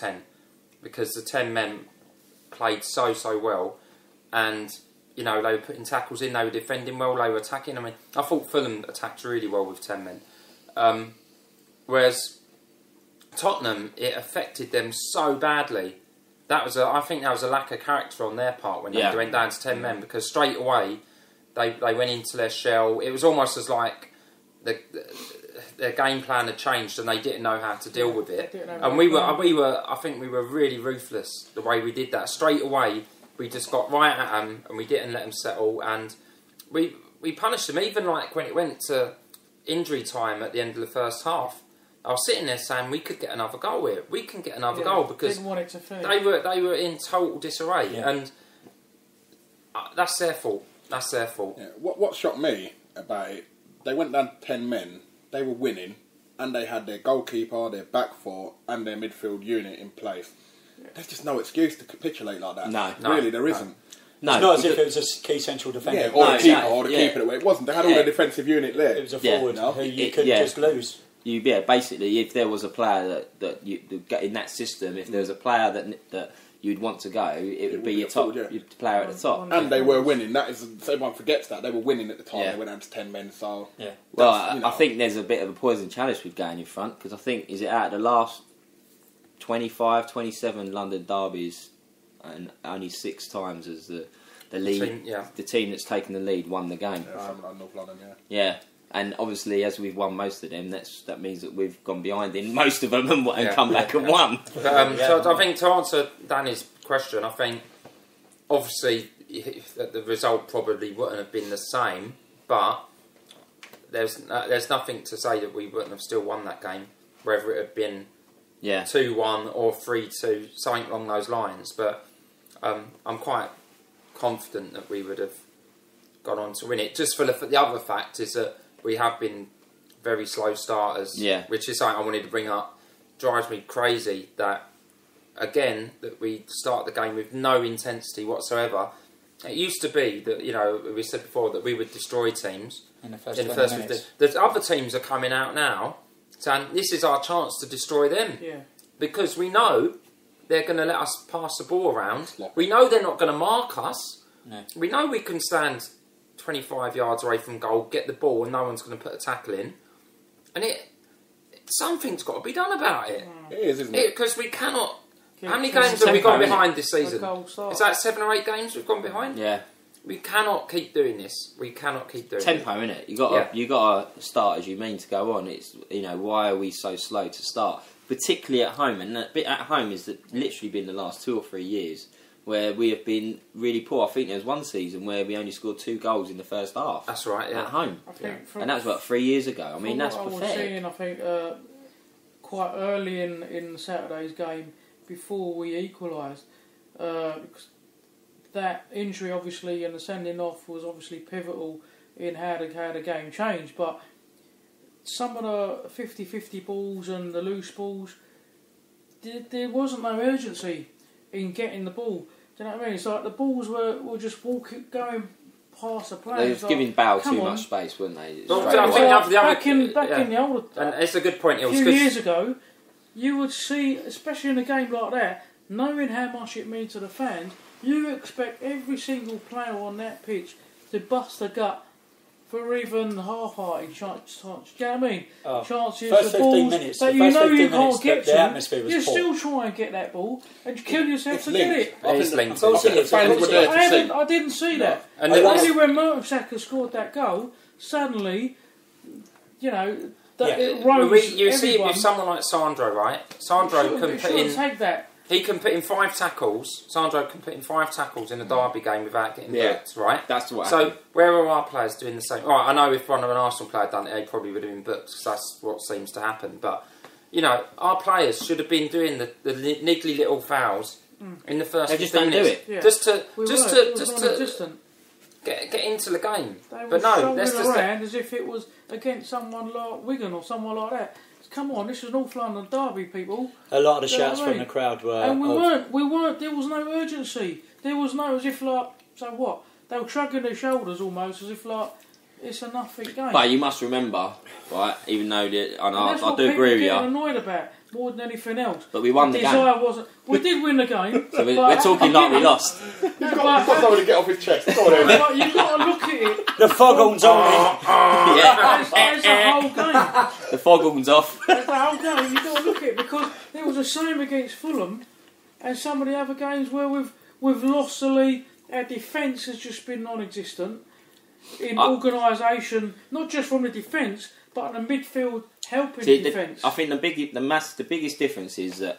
10 because the 10 men played so well, and you know they were putting tackles in, they were defending well, they were attacking. I mean, I thought Fulham attacked really well with 10 men, whereas Tottenham, it affected them so badly. I think that was a lack of character on their part when they went down to 10 men, because straight away they went into their shell. It was almost as like their game plan had changed and they didn't know how to deal with it. And I think we were really ruthless the way we did that. Straight away, we just got right at them and we didn't let them settle. And we punished them, even like when it went to injury time at the end of the first half. I was sitting there saying we could get another goal here. We can get another goal, because didn't want it to fail. They were in total disarray, and that's their fault. That's their fault. Yeah. What shocked me about it, they went down to 10 men, they were winning, and they had their goalkeeper, their back four, and their midfield unit in place. There's just no excuse to capitulate like that. No, really, there isn't. No, it's not as if it was a key central defender. Yeah, or the keeper, It wasn't. They had all their defensive unit there. It was a forward who you couldn't just lose. Basically, if there was a player that you in that system, if there was a player that you'd want to go, it would be your top your player at the top. And they were winning. That is, everyone forgets that they were winning at the time. They went down to 10 men. So well, I think there's a bit of a poison chalice with going in front, because I think is it out of the last 25, 27 London derbies, and only 6 times as the lead, the team that's taken the lead won the game. North London, yeah. And obviously, as we've won most of them, that means that we've gone behind in most of them and come back and won. So I think to answer Danny's question, I think obviously the result probably wouldn't have been the same, but there's nothing to say that we wouldn't have still won that game, whether it had been 2-1 or 3-2, something along those lines. But I'm quite confident that we would have gone on to win it. Just for the other fact is that we have been very slow starters, which is something I wanted to bring up. Drives me crazy that we start the game with no intensity whatsoever. It used to be that, you know, we said before that we would destroy teams in the first 15. The other teams are coming out now saying this is our chance to destroy them, because we know they're going to let us pass the ball around. We know they're not going to mark us. No. We know we can stand 25 yards away from goal, get the ball, and no one's going to put a tackle in. And something's got to be done about it. It is, isn't it? Because we cannot. How many games have we gone behind this season? Is that 7 or 8 games we've gone behind? Yeah. We cannot keep doing this. We cannot keep doing tempo, innit? You got to start as you mean to go on. It's, you know, why are we so slow to start, particularly at home? And that bit at home is that literally been the last 2 or 3 years where we have been really poor. I think there was one season where we only scored 2 goals in the first half. That's right, yeah. At home. And that was about 3 years ago. I mean, that's pathetic. I was seeing, I think, quite early in Saturday's game, before we equalised, because that injury obviously and the sending off was obviously pivotal in how the game changed. But some of the 50-50 balls and the loose balls, there wasn't no urgency in getting the ball. Do you know what I mean? It's like the balls were just going past the players. They was giving Bale too much space, weren't they? Back in the older, and it's a good point. A few years ago, you would see, especially in a game like that, knowing how much it means to the fans, you expect every single player on that pitch to bust a gut for even half-hearted chances. Do you know what I mean? Chances, first the balls 15 minutes, that you know you can't get the to, atmosphere was you poor. still try and get that ball and kill yourself to get it. I think the fans were there to see. I didn't see that. And only when Mertesacker scored that goal, suddenly, you know, it rose. You see it with someone like Sandro, right? Sandro can put in. Take that. He can put in 5 tackles. Sandro can put in 5 tackles in a derby game without getting booked, right? That's what. So where are our players doing the same? Right, I know if one of an Arsenal player had done it, they probably would have been booked, because that's what seems to happen. But you know, our players should have been doing the niggly little fouls in the first 15 minutes, just to get into the game. They were around as if it was against someone like Wigan or someone like that. Come on, this is North London derby, people. A lot of the shouts from the crowd were... And we weren't, there was no urgency. There was no, as if like, so what? They were shrugging their shoulders almost, as if like, it's a nothing game. But you must remember, right, even though, I do agree with you. Annoyed about. more than anything else. But we won the game. Wasn't. We did win the game. So we're talking like we lost. He's got someone to get off his chest. Go on, Eddie. But you've got to look at it. The foghorn's on. There's the whole game. The foghorn's off. There's the whole game. You've got to look at it because it was the same against Fulham and some of the other games where we've lost the league. Our defence has just been non-existent in organisation, not just from the defence, but in the midfield helping defence. I think the biggest difference is that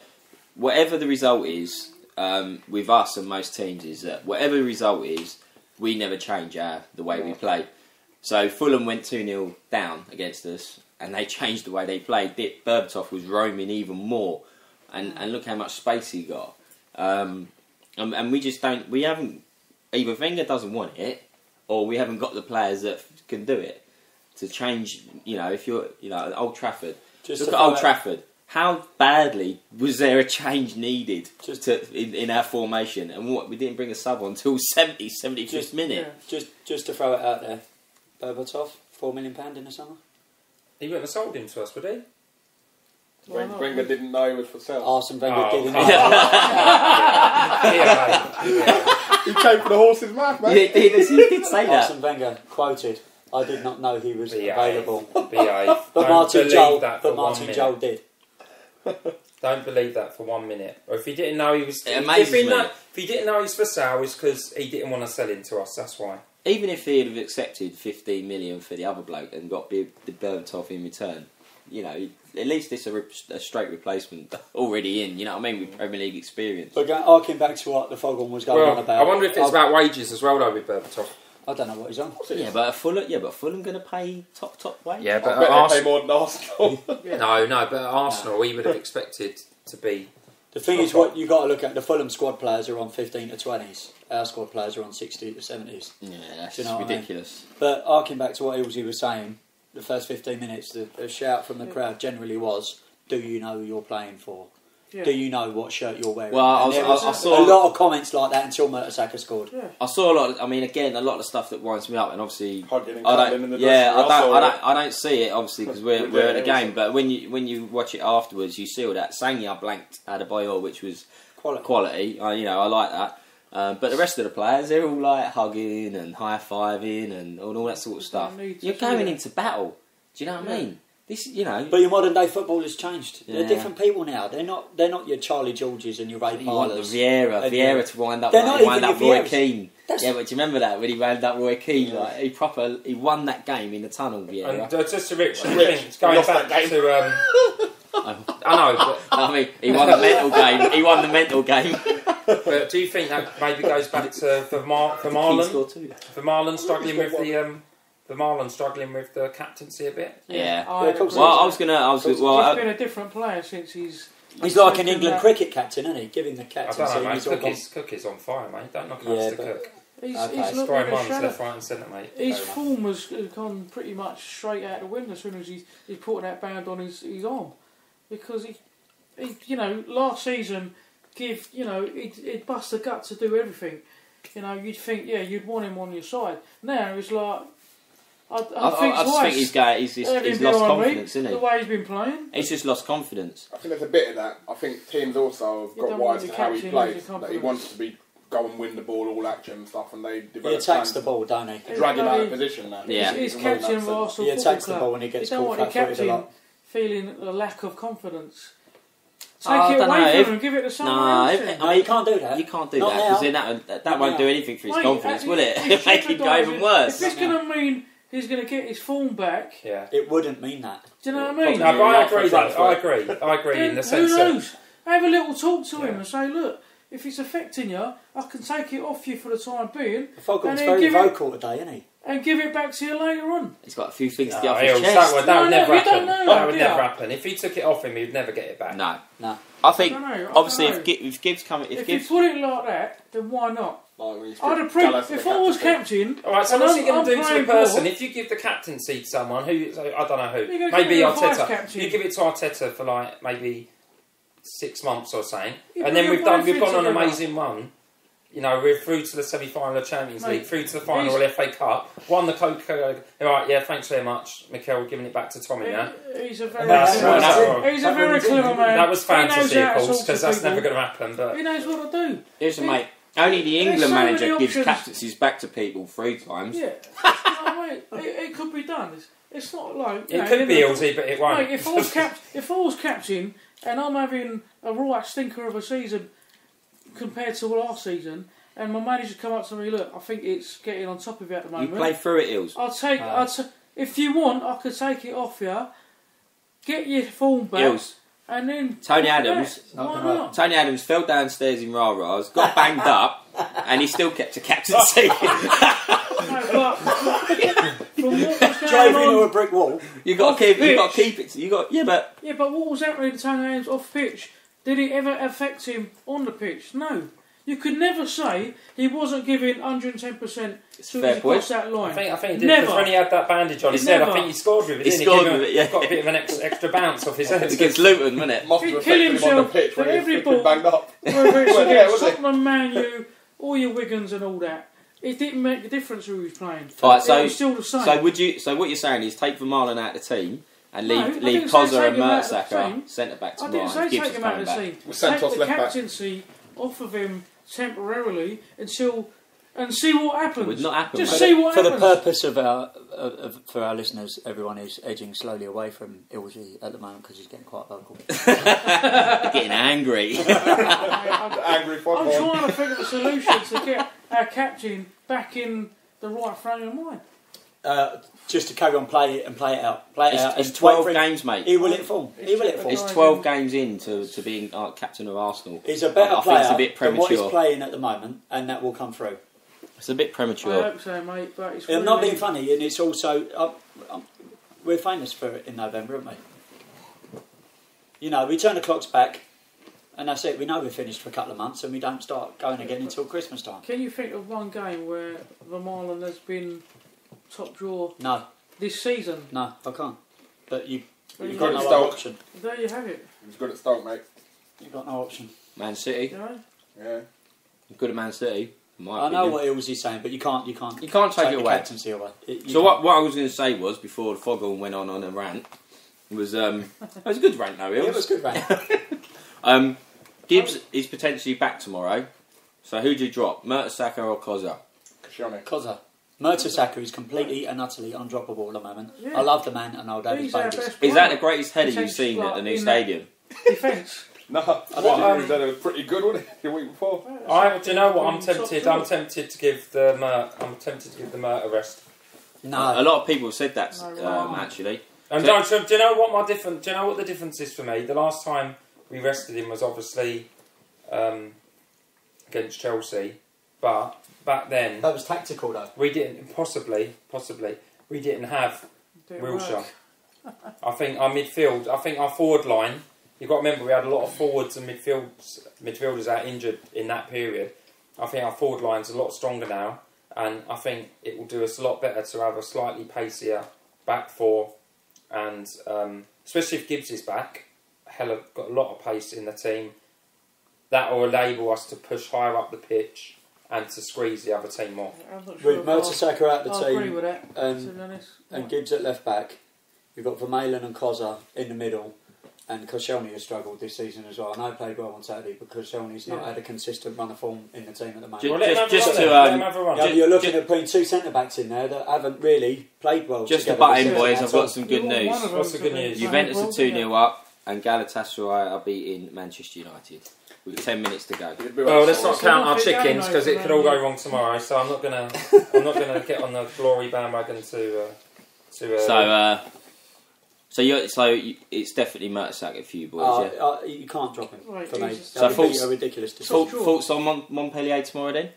whatever the result is with us and most teams is that whatever the result is, we never change the way we play. So Fulham went 2-0 down against us, and they changed the way they played. Berbatov was roaming even more, and look how much space he got. And we just don't. We haven't. Either Wenger doesn't want it, or we haven't got the players that can do it to change. If you're, at Old Trafford, look at Old Trafford. How badly was there a change needed in our formation? And we didn't bring a sub on until 75th minute. Yeah. Just to throw it out there, Berbatov, £4 million in the summer. He wouldn't have sold him to us, would he? Wenger didn't know he was for sale. Arsene Wenger didn't. He came for the horse's mouth, man. He did say that. Arsene Wenger quoted, "I did not know he was available." But Martin Joel did. Don't believe that for 1 minute. Or if he didn't know he was, if he didn't know he was for sale, it's because he didn't want to sell him to us. That's why. Even if he'd have accepted 15 million for the other bloke and got the Berbatov in return, at least it's a straight replacement already in. You know what I mean? With Premier League experience. But harking back to what the Foghorn was going on about, I wonder if it's about wages as well, though, with Berbatov. I don't know what he's on. Yeah, but Fulham going to pay top wage. Yeah, but I bet they pay more than Arsenal. No, but at Arsenal, we would have expected to be. The thing is, what you got to look at, the Fulham squad players are on 15 to 20s. Our squad players are on 60 to 70s. Yeah, that's I ridiculous. mean? But harking back to what Ilsey was saying, the first 15 minutes, the shout from the crowd generally was, "Do you know who you're playing for? Yeah. Do you know what shirt you're wearing?" Well, I saw a lot of comments like that until Mertesacker scored. Yeah. I saw a lot. A lot of stuff that winds me up, and obviously, I don't see it obviously because we're at a game. But when you watch it afterwards, you see all that. Sangya blanked Adebayor, which was quality. I like that. But the rest of the players, they're all like hugging and high fiving and all that sort of stuff. You're going into battle. Do you know what I mean? But your modern day football has changed. They're different people now. They're not your Charlie Georges and your Ray Parlers. You want the Vieira to wind up Roy Keane. Yeah, but do you remember that when he wound up Roy Keane? Yeah. Like he won that game in the tunnel. Vieira. And just to Rich, going back to. I know, but I mean, he won the mental game. He won the mental game. But do you think that maybe goes back to Vermaelen struggling with the captaincy a bit? Yeah. He's been a different player since he's like an England cricket captain, isn't he? Giving the captaincy. I don't know, mate. Cook is on fire, mate. Don't knock it to Cook. He's scoring runs left, right, and centre, mate. His form has gone pretty much straight out the window as soon as he put that band on his arm, because he last season he'd bust the gut to do everything. You'd think you'd want him on your side. Now it's like I think he's lost confidence, isn't he? The way he's been playing, he's just lost confidence. I think there's a bit of that. I think teams also have got wise to how he plays. That he wants to go and win the ball, all action and stuff, and they develop. He attacks the ball, don't he? To drag him out of position now. Yeah, he's captain of Arsenal. He attacks the ball and he gets caught flat-footed a lot. Feeling a lack of confidence. Take it away from him and give it to someone else. No, you can't do that. You can't do that because that won't do anything for his confidence, will it? It'll make him go even worse. If it's going to mean he's going to get his form back, it wouldn't mean that. Do you know what I mean? No, but I agree in the sense who knows? Have a little talk to him and say, look, if it's affecting you, I can take it off you for the time being. Foghorn's very vocal today, isn't he? And give it back to you later on. He's got a few things to get off his chest. That would never happen. That would never happen. If he took it off him, he'd never get it back. No. I think obviously if Gibbs come, if you put it like that, then why not? If I was captain. All right. So what's he going to do to the person? If you give the captaincy to someone who I don't know who, maybe Arteta, you give it to Arteta for like maybe 6 months or something, and then we've gone on an amazing run. you know, we're through to the semi-final of Champions League, through to the final of the FA Cup, won the Coca-Cola. Right, yeah, thanks very much, Mikel, giving it back to Tommy now. He's a very clever man. That was fantasy, of course, because that's never going to happen. But he knows what to do. Listen, mate, only the England manager gives captaincies back to people 3 times. Yeah, it could be done. It's not like... It could be easy, but it won't. Mate, if I was captain and I'm having a right stinker of a season compared to last season, and my manager come up to me, look, I think it's getting on top of you at the moment. You play through it, Hills. If you want, I could take it off you, get your form back, Hills. and then... Tony Adams fell downstairs in rah-rahs, got banged up, and he still kept a captaincy. From what was Driving going into on, a brick wall. You got to keep it. But what was happening to Tony Adams off pitch? Did it ever affect him on the pitch? No. You could never say he wasn't giving 110% as soon as he crossed that line. I think he did, because when he had that bandage on his head, I think he scored with it, didn't he? Got a bit of an extra bounce off his head. Against Luton, wasn't it? Must have He'd affected kill him on the himself pitch for when he every was ball. banged up. Whether it's Well, yeah, against was it? Tottenham, Man U, all your Wigans and all that. It didn't make a difference who he was playing. Right, It was still the same. So what you're saying is take Vermaelen out of the team and No, I leave didn't say Kozza take and him out of the Mertesacker team. centre back I tomorrow. didn't say take him out of the team. We're sent Take off the left back. captaincy off of him temporarily until... And see what happens. It would not happen, Just mate. see what For happens. the purpose of for our listeners, everyone is edging slowly away from Ilsey at the moment because he's getting quite vocal. They're getting angry. Angry I'm football. trying to think of a solution to get our captain back in the right frame of mind. Just to carry on, play it out. It's 12 games, mate. He will it fall. It's 12 games into being captain of Arsenal. He's a better I player think it's a bit than what he's premature. playing at the moment, and that will come through. It's a bit I premature. hope so, mate, but it's I'm not being funny, and it's also... we're famous for it in November, aren't we? You know, we turn the clocks back, and that's it. We know we're finished for a couple of months, and we don't start going again until Christmas time. Can you think of one game where Vermaelen has been top drawer No, this season? I can't. But you've You've got got no Stoke. option. There you have it. He's good at Stoke, mate. You've got no option. Man City. You know? Yeah. Good at Man City. in my I know opinion. what Ilsey's saying, but you can't You can't take the it away. captaincy away. So what I was going to say was, before Foghorn went on a rant, was it was a good rant though. It was good, right? Gibbs is potentially back tomorrow. So who do you drop, Mertesacker or Kozza? Koscielny. Kozza. Mertesacker is completely and utterly undroppable at the moment. Yeah. I love the man and I'll He's our babies. best Is that player. the greatest header you've seen at the new stadium? Defence. No, I don't think he was pretty good, wasn't he, the week before? Do you know what? I'm tempted to give the Mert a rest. No. A lot of people have said that No. actually. And do you know what Do you know what the difference is for me? The last time we rested him was obviously against Chelsea, but back then That was tactical though. we didn't possibly we didn't have Wilshere. I think our midfield, our forward line. You've got to remember we had a lot of forwards and midfielders out injured in that period. I think our forward line's a lot stronger now, and I think it will do us a lot better to have a slightly pacier back four, and especially if Gibbs is back, got a lot of pace in the team. That will enable us to push higher up the pitch and to squeeze the other team off. I'm not sure With Mertesacker out the I team agree with that. to be honest. and Gibbs at left back, you've got Vermaelen and Kozza in the middle, and Koscielny has struggled this season as well. I know he played well on Saturday, but Koscielny's not had a consistent run of form in the team at the moment. Well, let him have a run. Yeah, but you're looking at putting two centre backs in there that haven't really played well. Just to together butt this in, season boys, at I've got all. some good news. What's the good news? Juventus are 2-0 up, and Galatasaray are beating Manchester United with 10 minutes to go. Well, let's not It's count a our big game, chickens though, because it for could all Man go U. wrong tomorrow. So I'm not gonna get on the glory bandwagon to. So it's definitely Mertesacker for you boys, yeah. You can't drop him Right, for me. Jesus. So That would be false- a ridiculous decision. Thoughts on Montpellier tomorrow then?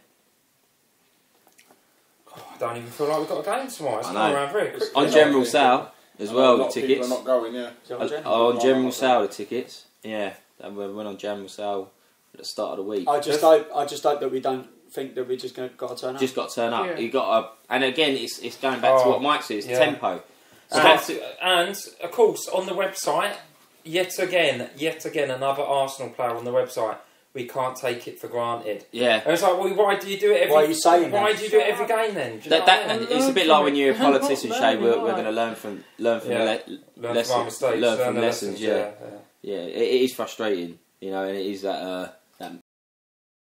I don't even feel like we've got a game tomorrow. It's I not know. around very quick. On General Sale as well, a the lot of people tickets. are not going, yeah. Is that on Jen? On General Sale, the tickets. Yeah, and we went on General Sale at the start of the week. I just hope that we don't think that we're just got to turn up. Just got to turn up. Yeah. You got to, and again, it's going back to what Mike says, yeah. tempo. And of course, on the website, yet again, another Arsenal player on the website. we can't take it for granted. Yeah. And it's like, well, why do you do it every? Why are you saying Why that? do you do it every game then? Do you know what I mean? It's a bit like when you're a politician, Shay. We're going to learn from Learn from our mistakes. learn from the lessons. Yeah, yeah. it is frustrating, you know, and it is that